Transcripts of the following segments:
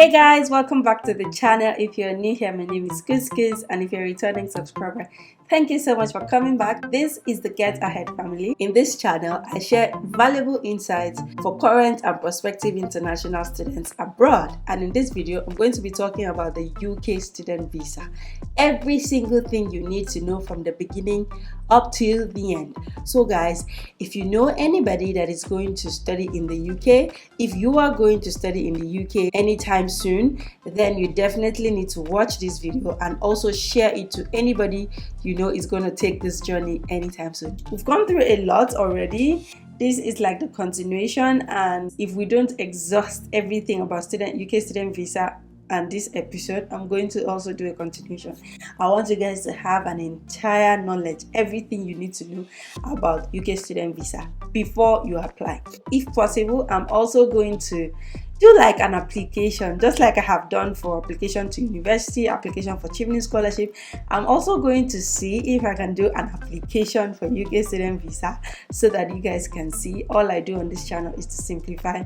Hey guys, welcome back to the channel. If you're new here, my name is Kiss, and if you're a returning subscriber, thank you so much for coming back. This is the Get Ahead family. In this channel, I share valuable insights for current and prospective international students abroad. And in this video, I'm going to be talking about the UK student visa. Every single thing you need to know from the beginning up till the end. So guys, if you know anybody that is going to study in the UK, if you are going to study in the UK anytime soon, then you definitely need to watch this video and also share it to anybody you know is going to take this journey anytime soon. We've gone through a lot already. This is like the continuation, and if we don't exhaust everything about UK student visa and this episode, I'm going to also do a continuation. I want you guys to have an entire knowledge, everything you need to know about UK student visa before you apply. If possible, I'm also going to do like an application, just like I have done for application to university, application for Chevening scholarship. I'm also going to see if I can do an application for UK student visa so that you guys can see. All I do on this channel is to simplify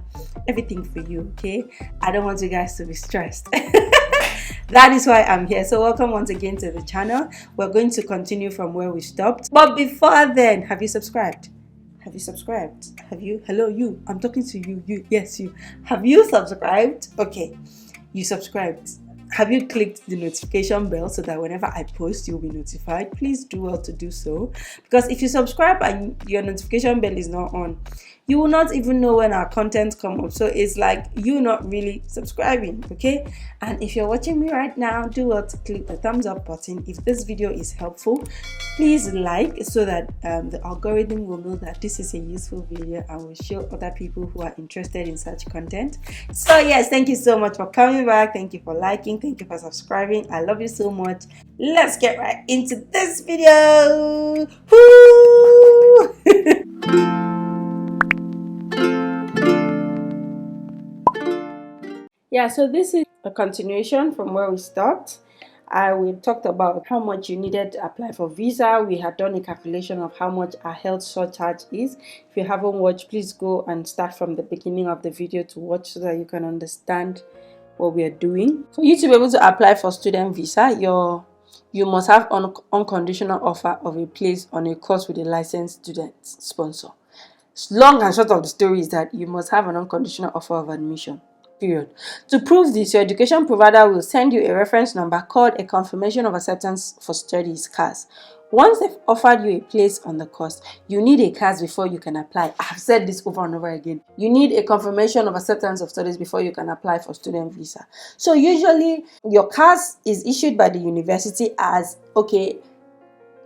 everything for you, okay? I don't want you guys to be stressed. That is why I'm here. So welcome once again to the channel. We're going to continue from where we stopped. But before then, have you subscribed? Have you subscribed? Have you? Hello, you. I'm talking to you. You. Yes, you. Have you subscribed? Okay. You subscribed. Have you clicked the notification bell so that whenever I post, you'll be notified? Please do well to do so. Because if you subscribe and your notification bell is not on, you will not even know when our content come up. So it's like you not really subscribing, okay? And if you're watching me right now, do well to click the thumbs up button. If this video is helpful, please like so that the algorithm will know that this is a useful video and will show other people who are interested in such content. So yes, thank you so much for coming back. Thank you for liking. Thank you for subscribing. I love you so much. Let's get right into this video. Woo! Yeah, so this is a continuation from where we stopped. We talked about how much you needed to apply for visa. We had done a calculation of how much our health surcharge is. If you haven't watched, please go and start from the beginning of the video to watch so that you can understand what we are doing. For you to be able to apply for student visa, you must have an unconditional offer of a place on a course with a licensed student sponsor. Long and short of the story is that you must have an unconditional offer of admission. Period. To prove this, your education provider will send you a reference number called a confirmation of acceptance for studies (CAS). Once they've offered you a place on the course, you need a CAS before you can apply. I've said this over and over again. You need a confirmation of acceptance of studies before you can apply for student visa. So usually your CAS is issued by the university as, okay,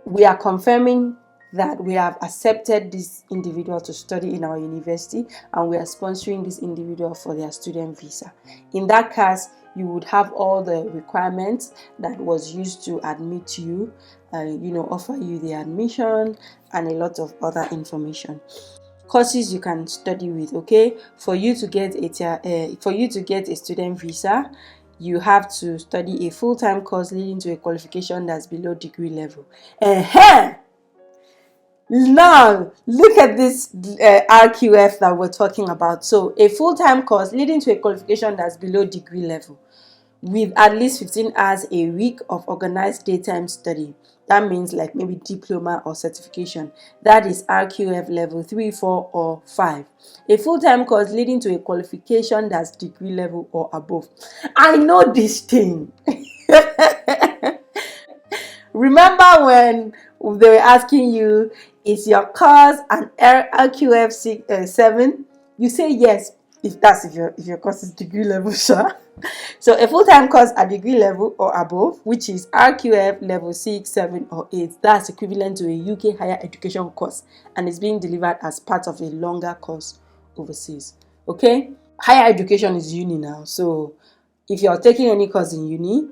we are confirming that we have accepted this individual to study in our university and we are sponsoring this individual for their student visa. In that case, you would have all the requirements that was used to admit you, offer you the admission and a lot of other information. Courses you can study with, okay? For you to get a student visa, you have to study a full-time course leading to a qualification that's below degree level. Now, look at this RQF that we're talking about. So, a full-time course leading to a qualification that's below degree level with at least 15 hours a week of organized daytime study. That means like maybe diploma or certification. That is RQF level 3, 4, or 5. A full-time course leading to a qualification that's degree level or above. I know this thing. Remember when they were asking you, is your course an RQF 7? You say yes if your course is degree level, sure. So a full-time course at degree level or above, which is RQF level 6, 7, or 8, that's equivalent to a UK higher education course and is being delivered as part of a longer course overseas. Okay? Higher education is uni now. So if you're taking any course in uni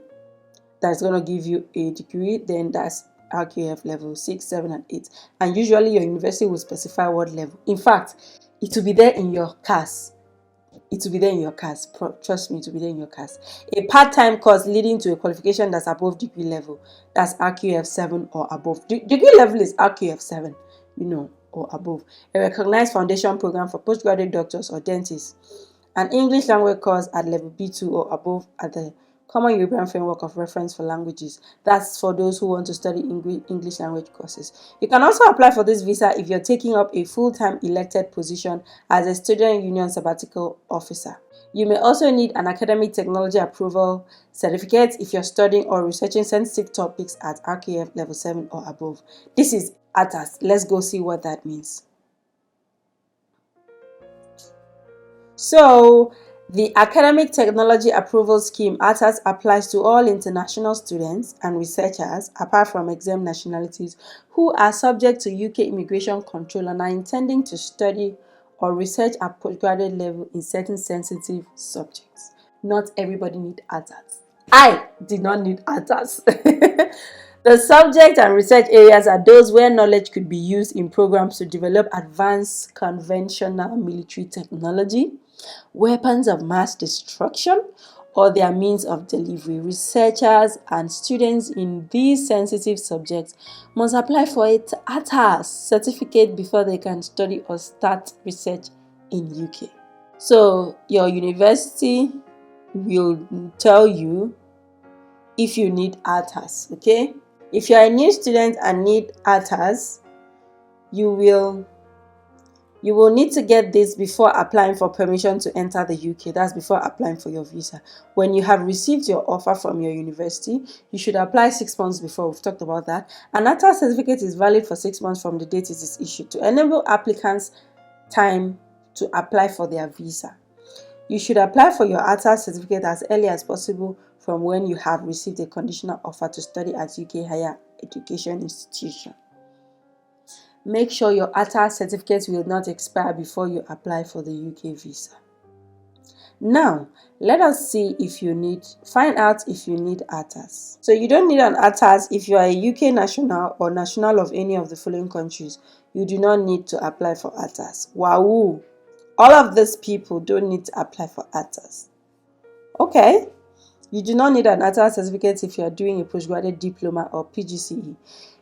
that's going to give you a degree, then that's RQF level 6, 7, and 8. And usually your university will specify what level. In fact, it will be there in your CAS. It will be there in your CAS. Trust me, it will be there in your CAS. A part-time course leading to a qualification that's above degree level. That's RQF 7 or above. Degree level is RQF 7, or above. A recognized foundation program for postgraduate doctors or dentists. An English language course at level B2 or above at the Common European Framework of Reference for Languages. That's for those who want to study English language courses. You can also apply for this visa if you're taking up a full-time elected position as a student union sabbatical officer. You may also need an academic technology approval certificate if you're studying or researching sensitive topics at RKF level 7 or above. This is ATAS. Let's go see what that means. So, the Academic Technology Approval Scheme (ATAS) applies to all international students and researchers, apart from exempt nationalities, who are subject to UK immigration control and are intending to study or research at postgraduate level in certain sensitive subjects. Not everybody needs ATAS. I did not need ATAS. The subject and research areas are those where knowledge could be used in programs to develop advanced conventional military technology, weapons of mass destruction, or their means of delivery. Researchers and students in these sensitive subjects must apply for a ATAS certificate before they can study or start research in UK. So your university will tell you if you need ATAS, okay? If you are a new student and need ATAS, you will need to get this before applying for permission to enter the UK. That's before applying for your visa. When you have received your offer from your university, you should apply 6 months before. We've talked about that. An ATAS certificate is valid for 6 months from the date it is issued to enable applicants time to apply for their visa. You should apply for your ATAS certificate as early as possible from when you have received a conditional offer to study at UK higher education institution. Make sure your ATAS certificate will not expire before you apply for the UK visa. Now, let us find out if you need ATAS. So you don't need an ATAS if you are a UK national or national of any of the following countries. You do not need to apply for ATAS. Wow! All of these people don't need to apply for ATAS. Okay. You do not need an ATAS certificate if you are doing a postgraduate diploma or PGCE.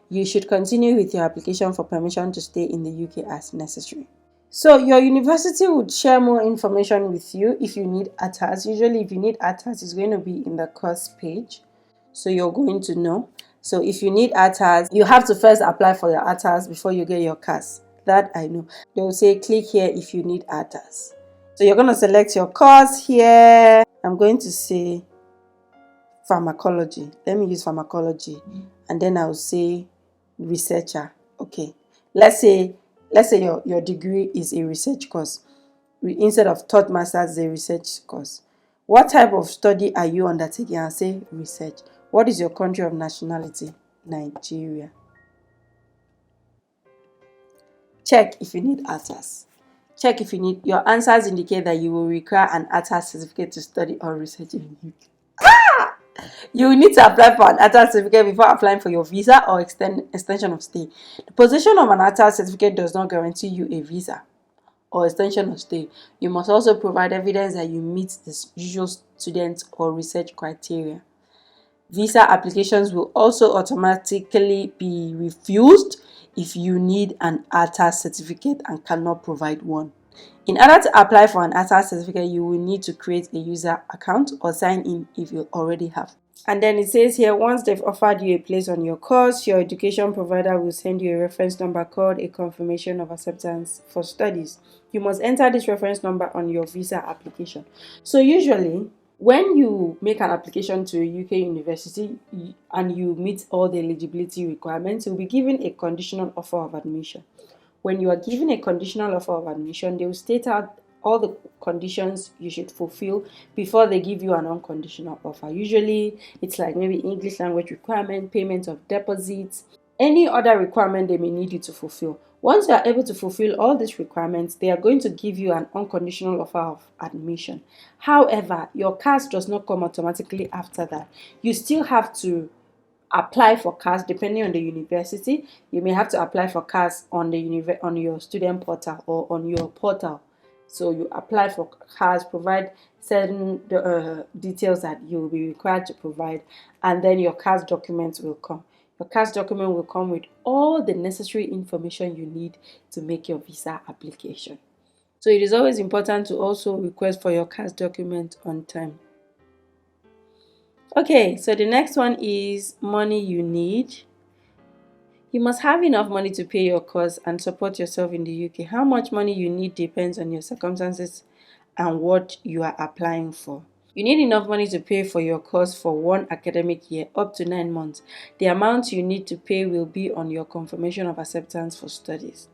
You should continue with your application for permission to stay in the UK as necessary. So your university would share more information with you if you need ATAS. Usually if you need ATAS, it's going to be in the course page. So you're going to know. So if you need ATAS, you have to first apply for your ATAS before you get your CAS. That I know. They will say click here if you need ATAS. So you're going to select your course here. I'm going to say pharmacology. Let me use pharmacology. And then I'll say researcher. Okay. Let's say your degree is a research course. Instead of third master's is a research course. What type of study are you undertaking? I'll say research. What is your country of nationality? Nigeria. Check if you need ATAS. Check if you need. Your answers indicate that you will require an ATAS certificate to study or research in the UK. You will need to apply for an ATAS certificate before applying for your visa or extension of stay. The possession of an ATAS certificate does not guarantee you a visa or extension of stay. You must also provide evidence that you meet the usual student or research criteria. Visa applications will also automatically be refused if you need an ATAS certificate and cannot provide one. In order to apply for an ATAS certificate, you will need to create a user account or sign in if you already have. And then it says here, once they've offered you a place on your course, your education provider will send you a reference number called a confirmation of acceptance for studies. You must enter this reference number on your visa application. So usually, when you make an application to a UK university and you meet all the eligibility requirements, you'll be given a conditional offer of admission. When you are given a conditional offer of admission, they will state out all the conditions you should fulfill before they give you an unconditional offer. Usually, it's like maybe English language requirement, payment of deposits, any other requirement they may need you to fulfill. Once you are able to fulfill all these requirements, they are going to give you an unconditional offer of admission. However, your CAS does not come automatically after that. You still have to apply for CAS depending on the university. You may have to apply for CAS on your student portal or on your portal. So you apply for CAS, provide certain details that you will be required to provide, and then your CAS documents will come. Your CAS document will come with all the necessary information you need to make your visa application. So it is always important to also request for your CAS document on time. Okay, so the next one is money you need. You must have enough money to pay your course and support yourself in the UK. How much money you need depends on your circumstances and what you are applying for. You need enough money to pay for your course for 1 academic year, up to 9 months. The amount you need to pay will be on your confirmation of acceptance for studies.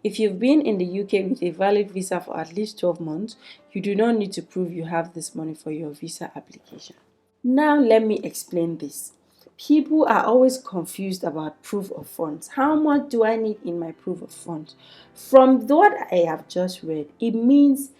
If you've been in the UK with a valid visa for at least 12 months, you do not need to prove you have this money for your visa application. Now let me explain this. People are always confused about proof of funds. How much do I need in my proof of funds? From what I have just read, it means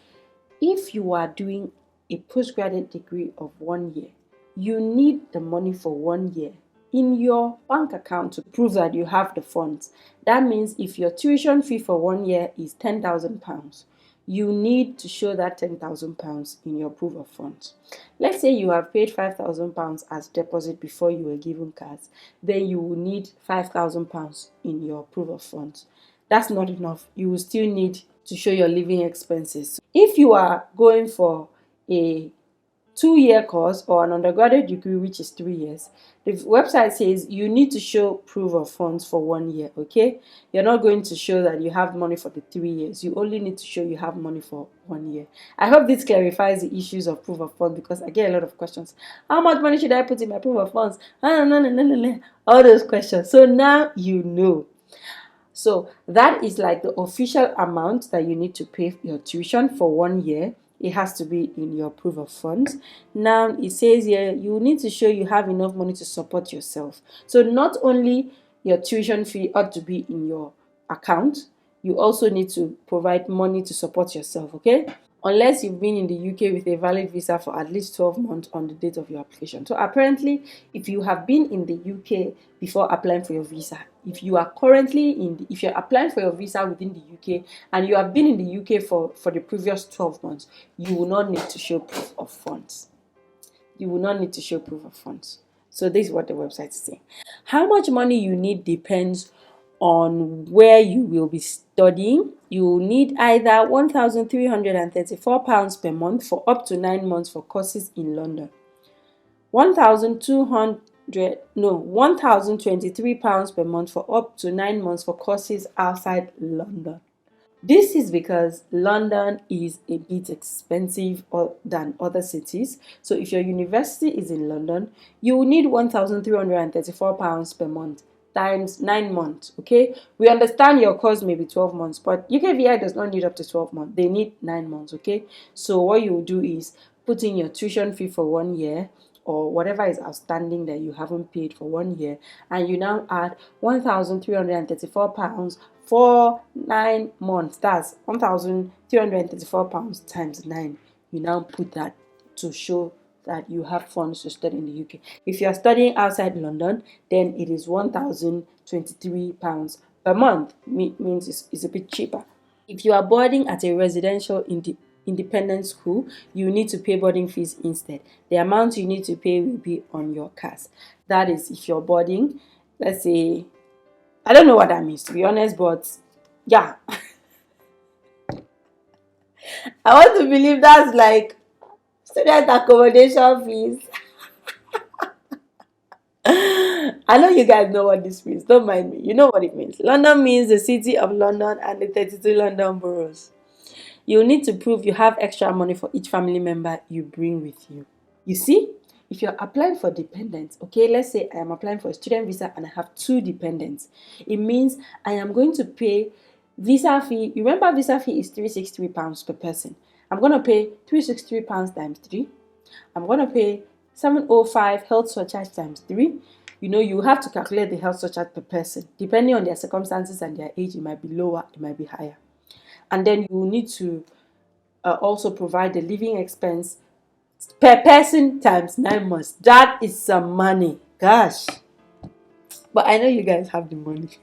if you are doing a postgraduate degree of 1 year, you need the money for 1 year in your bank account to prove that you have the funds. That means if your tuition fee for 1 year is £10,000, you need to show that £10,000 in your proof of funds. Let's say you have paid £5,000 as deposit before you were given cards, then you will need £5,000 in your proof of funds. That's not enough. You will still need to show your living expenses. If you are going for a 2-year course or an undergraduate degree, which is 3 years, the website says you need to show proof of funds for 1 year. Okay, you're not going to show that you have money for the 3 years. You only need to show you have money for 1 year. I hope this clarifies the issues of proof of funds, because I get a lot of questions. How much money should I put in my proof of funds? All those questions. So now you know. So that is like the official amount that you need to pay your tuition for 1 year. It has to be in your proof of funds. Now it says here you need to show you have enough money to support yourself. So not only your tuition fee ought to be in your account, you also need to provide money to support yourself, okay? Unless you've been in the UK with a valid visa for at least 12 months on the date of your application. So apparently, if you have been in the UK before applying for your visa, if you're applying for your visa within the UK and you have been in the UK for the previous 12 months, you will not need to show proof of funds. You will not need to show proof of funds. So this is what the website is saying. How much money you need depends on where you will be studying. You will need either £1,334 per month for up to 9 months for courses in London, £1,023 per month for up to 9 months for courses outside London. This is because London is a bit expensive than other cities. So if your university is in London, you will need £1,334 per month times 9 months. Okay, we understand your course may be 12 months, but UKVI does not need up to 12 months. They need 9 months. Okay, so what you will do is put in your tuition fee for 1 year, or whatever is outstanding that you haven't paid for 1 year, and you now add £1,334 for 9 months. That's £1,334 times 9. You now put that to show that you have funds to study in the UK. If you are studying outside London, then it is £1,023 per month. Means it's a bit cheaper. If you are boarding at a residential independent school, you need to pay boarding fees instead. The amount you need to pay will be on your CAS. That is, if you're boarding, let's say, I don't know what that means, to be honest, but yeah. I want to believe that's like student accommodation fees. I know you guys know what this means. Don't mind me. You know what it means. London means the city of London and the 32 London boroughs. You need to prove you have extra money for each family member you bring with you. You see, if you're applying for dependents, okay, let's say I am applying for a student visa and I have 2 dependents. It means I am going to pay visa fee. You remember visa fee is £363 per person. I'm going to pay £363 times 3. I'm going to pay 705 health surcharge times 3. You have to calculate the health surcharge per person. Depending on their circumstances and their age, it might be lower, it might be higher. And then you need to also provide the living expense per person times 9 months. That is some money. Gosh. But I know you guys have the money.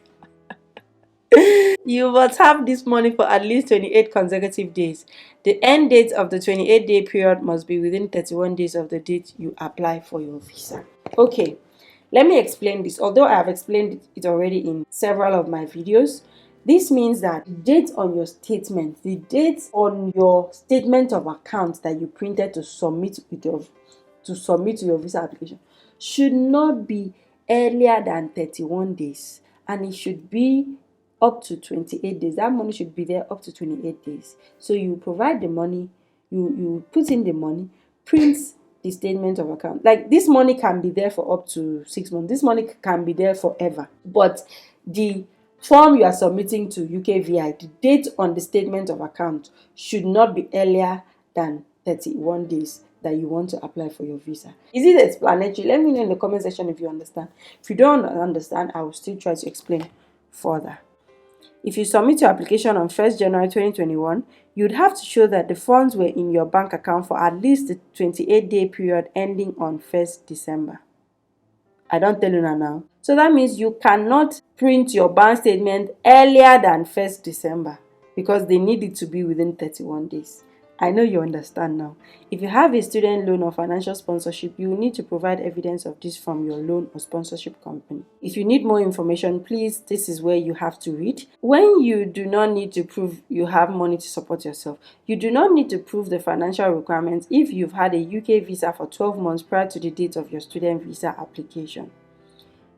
You must have this money for at least 28 consecutive days. The end date of the 28-day period must be within 31 days of the date you apply for your visa. Okay, let me explain this. Although I have explained it already in several of my videos, This means that the date on your statement, the date on your statement of account that you printed to submit to your visa application should not be earlier than 31 days, and it should be up to 28 days. That money should be there up to 28 days. So you provide the money, you put in the money, print the statement of account. Like, this money can be there for up to 6 months. This money can be there forever. But the form you are submitting to UKVI, the date on the statement of account should not be earlier than 31 days that you want to apply for your visa. Is it explanatory? Let me know in the comment section if you understand. If you don't understand, I will still try to explain further. If you submit your application on 1st January 2021, you'd have to show that the funds were in your bank account for at least the 28-day period ending on 1st December. I don't tell you now. So that means you cannot print your bank statement earlier than 1st December because they need it to be within 31 days. I know you understand now. If you have a student loan or financial sponsorship, you will need to provide evidence of this from your loan or sponsorship company. If you need more information, please, this is where you have to read. When you do not need to prove you have money to support yourself, you do not need to prove the financial requirements if you've had a UK visa for 12 months prior to the date of your student visa application.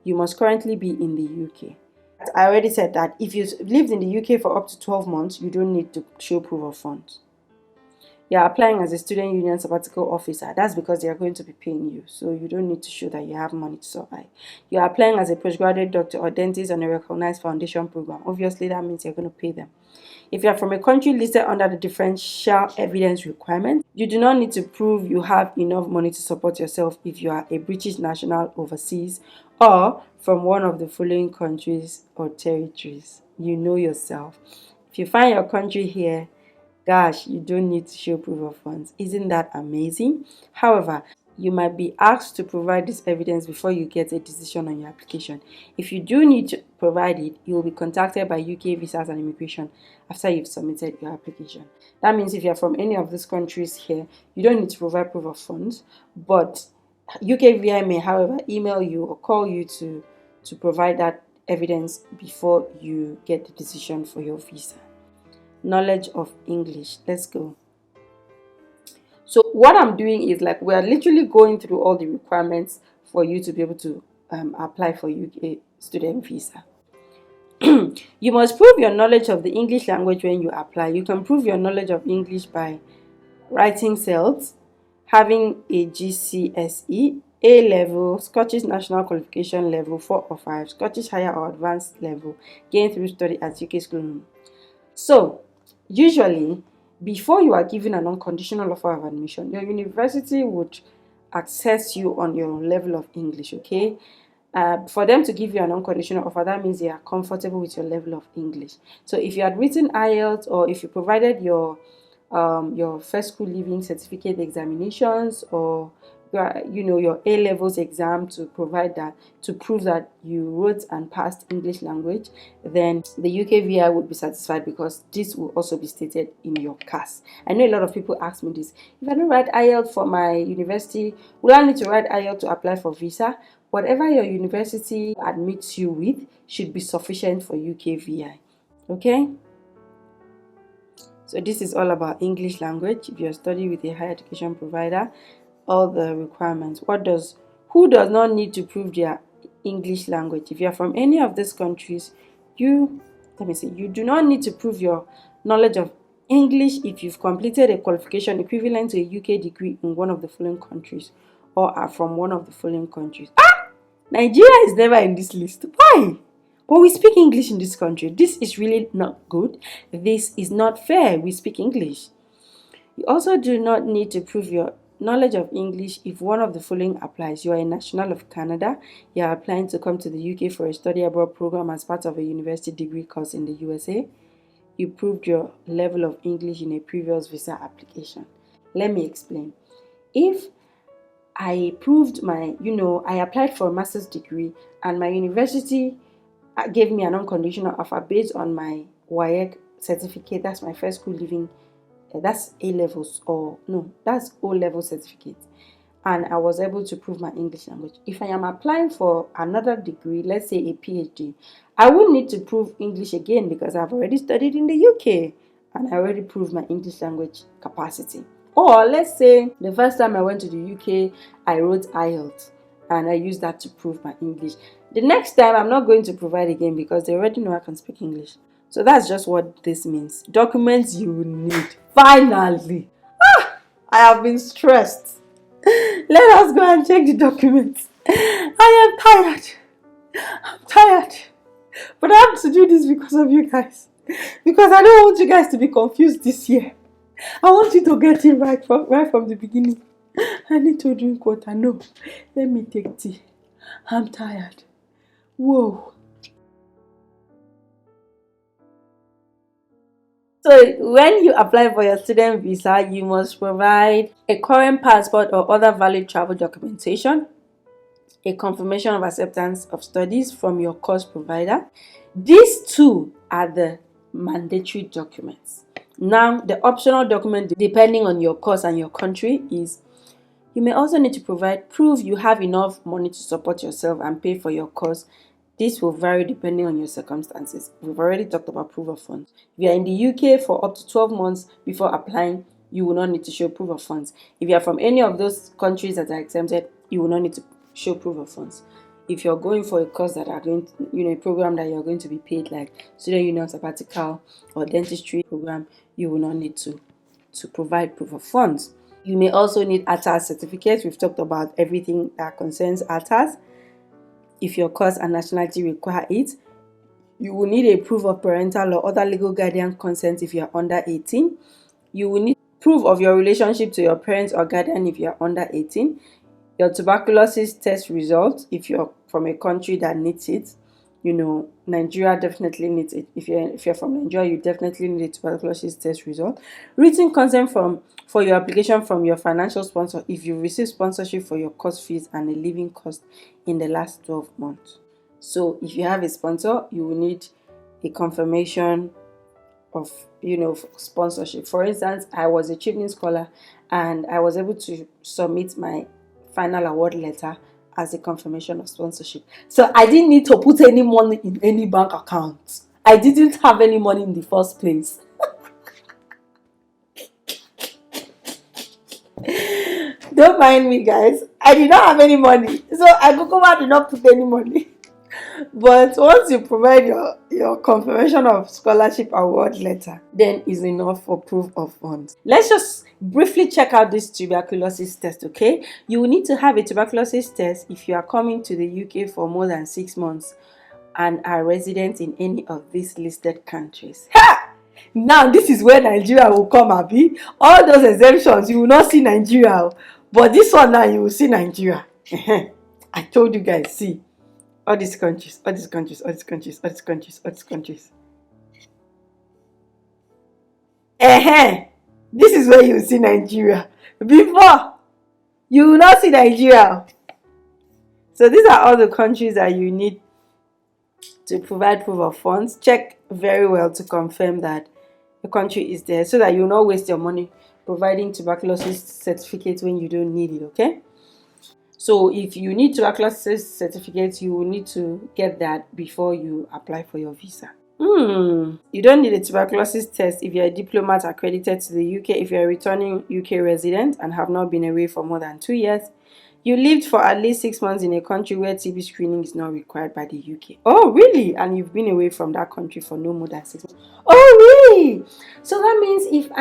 You must currently be in the UK. I already said that if you've lived in the UK for up to 12 months, you don't need to show proof of funds. You're applying as a student union sabbatical officer. That's because they are going to be paying you. So you don't need to show that you have money to survive. You're applying as a postgraduate doctor or dentist on a recognized foundation program. Obviously, that means you're going to pay them. If you are from a country listed under the differential evidence requirement, you do not need to prove you have enough money to support yourself if you are a British national overseas or from one of the following countries or territories. You know yourself. If you find your country here, gosh, you don't need to show proof of funds. Isn't that amazing? However, you might be asked to provide this evidence before you get a decision on your application. If you do need to provide it, you will be contacted by UK Visas and Immigration after you've submitted your application. That means if you're from any of these countries here, you don't need to provide proof of funds, but UKVI may, however, email you or call you to provide that evidence before you get the decision for your visa. Knowledge of English. Let's go. So what I'm doing is, like, we are literally going through all the requirements for you to be able to apply for UK student visa. You must prove your knowledge of the English language when you apply. You can prove your knowledge of English by writing CELT, having a GCSE, A-level, Scottish National Qualification Level 4 or 5, Scottish Higher or Advanced Level, gained through study at UK school. So, usually, before you are given an unconditional offer of admission, your university would assess you on your level of English, okay? For them to give you an unconditional offer, that means they are comfortable with your level of English. So if you had written IELTS, or if you provided your first school leaving certificate examinations, or your A-levels exam to provide that, to prove that you wrote and passed English language, then the UKVI would be satisfied because this will also be stated in your CAS. I know a lot of people ask me this: if I don't write IELTS for my university, will I need to write IELTS to apply for visa? Whatever your university admits you with should be sufficient for UKVI. Okay? So this is all about English language. If you're studying with a higher education provider, all the requirements. Who does not need to prove their English language? If you're from any of these countries, you do not need to prove your knowledge of English if you've completed a qualification equivalent to a UK degree in one of the following countries, or are from one of the following countries. Nigeria is never in this list. Why? But we speak English in this country. This is really not good. This is not fair. We speak English. You also do not need to prove your knowledge of English if one of the following applies. You are a national of Canada. You are applying to come to the UK for a study abroad program as part of a university degree course in the USA. You proved your level of English in a previous visa application. Let me explain. If I proved I applied for a master's degree and my university gave me an unconditional offer based on my WAEC certificate, that's my first school leaving, that's A-levels, or no, that's O-level certificate. and I was able to prove my English language. If I am applying for another degree, let's say a PhD, I won't need to prove English again because I've already studied in the UK and I already proved my English language capacity. Or let's say the first time I went to the UK, I wrote IELTS and I used that to prove my English. The next time, I'm not going to provide again because they already know I can speak English. So that's just what this means. Documents you need. Finally. I have been stressed. Let us go and check the documents. I am tired. I'm tired. But I have to do this because of you guys. Because I don't want you guys to be confused this year. I want you to get it right from the beginning. I need to drink water. No. Let me take tea. I'm tired. Whoa. So when you apply for your student visa, you must provide a current passport or other valid travel documentation, a confirmation of acceptance of studies from your course provider. These two are the mandatory documents. Now, the optional document, depending on your course and your country, is you may also need to provide proof you have enough money to support yourself and pay for your course. This will vary depending on your circumstances. We've already talked about proof of funds. If you are in the UK for up to 12 months before applying, you will not need to show proof of funds. If you are from any of those countries that are exempted, you will not need to show proof of funds. If you're going for a course that are going to, a program that you're going to be paid, like student union sabbatical or dentistry program, you will not need to provide proof of funds. You may also need ATAS certificates. We've talked about everything that concerns ATAS. If your course and nationality require it, you will need a proof of parental or other legal guardian consent if you are under 18. You will need proof of your relationship to your parents or guardian if you are under 18. Your tuberculosis test results if you're from a country that needs it. Nigeria definitely needs it. If you're from Nigeria, you definitely need a tuberculosis test result. Written consent for your application from your financial sponsor if you receive sponsorship for your course fees and a living cost in the last 12 months. So if you have a sponsor, you will need a confirmation of sponsorship. For instance, I was a Children's Scholar and I was able to submit my final award letter as a confirmation of sponsorship. So I didn't need to put any money in any bank account. I didn't have any money in the first place. Don't mind me, guys. I did not have any money. So I did not put any money. But once you provide your confirmation of scholarship award letter, then is enough for proof of funds. Let's just briefly check out this tuberculosis test, okay? You will need to have a tuberculosis test if you are coming to the UK for more than 6 months and are resident in any of these listed countries. Ha! Now this is where Nigeria will come, Abi. All those exemptions, you will not see Nigeria. But this one now, you will see Nigeria. I told you guys, see. All these countries. This is where you see Nigeria. Before, you will not see Nigeria. So these are all the countries that you need to provide proof of funds. Check very well to confirm that the country is there so that you will not waste your money providing tuberculosis certificates when you don't need it, okay? So if you need tuberculosis certificates, you will need to get that before you apply for your visa. You don't need a tuberculosis test if you're a diplomat accredited to the UK, if you're a returning UK resident and have not been away for more than 2 years. You lived for at least 6 months in a country where TB screening is not required by the UK. Oh, really? And you've been away from that country for no more than 6 months. Oh, really? So that means if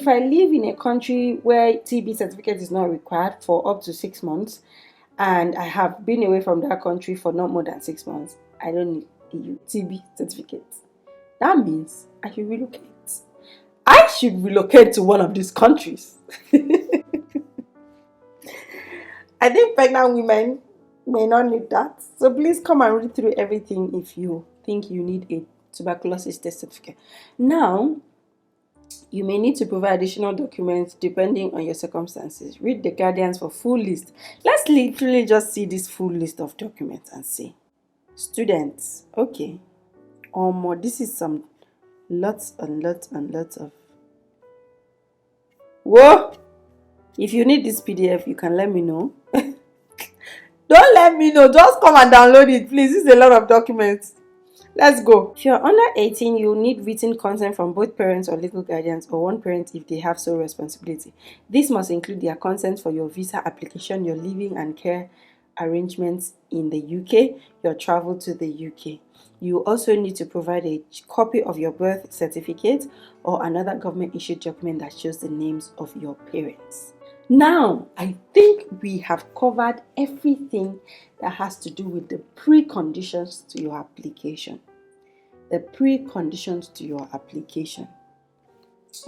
I live in a country where TB certificate is not required for up to 6 months, and I have been away from that country for not more than 6 months, I don't need a TB certificate. That means I should relocate. I should relocate to one of these countries. I think pregnant women may not need that. So please come and read through everything if you think you need a tuberculosis test certificate. Now, you may need to provide additional documents depending on your circumstances. Read the guidance for full list. Let's literally just see this full list of documents and see. Students, okay. This is some lots and lots and lots of. Whoa! If you need this PDF, you can let me know. Don't let me know, just come and download it, please. This is a lot of documents. Let's go. If you're under 18, you'll need written consent from both parents or legal guardians, or one parent if they have sole responsibility. This must include their consent for your visa application, your living and care arrangements in the UK, your travel to the UK. You also need to provide a copy of your birth certificate or another government issued document that shows the names of your parents. Now, I think we have covered everything that has to do with the preconditions to your application. The preconditions to your application.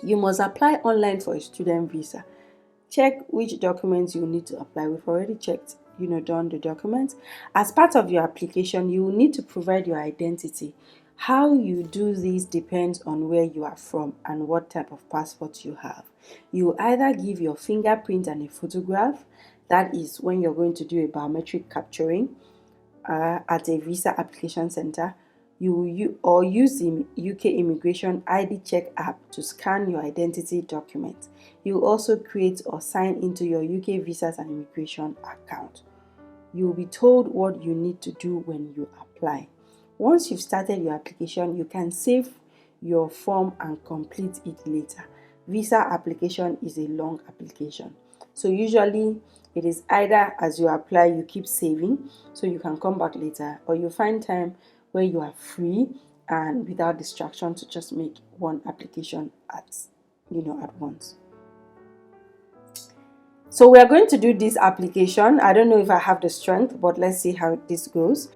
You must apply online for a student visa. Check which documents you need to apply. We've already checked, done the documents. As part of your application, you will need to provide your identity. How you do this depends on where you are from and what type of passport you have. You either give your fingerprint and a photograph. That is when you're going to do a biometric capturing at a visa application center. You use the UK immigration ID check app to scan your identity document. You also create or sign into your UK visas and immigration account. You will be told what you need to do when you apply. Once you've started your application, you can save your form and complete it later. Visa application is a long application. So usually it is either as you apply, you keep saving so you can come back later, or you find time where you are free and without distraction to just make one application at once. So we are going to do this application. I don't know if I have the strength, but let's see how this goes.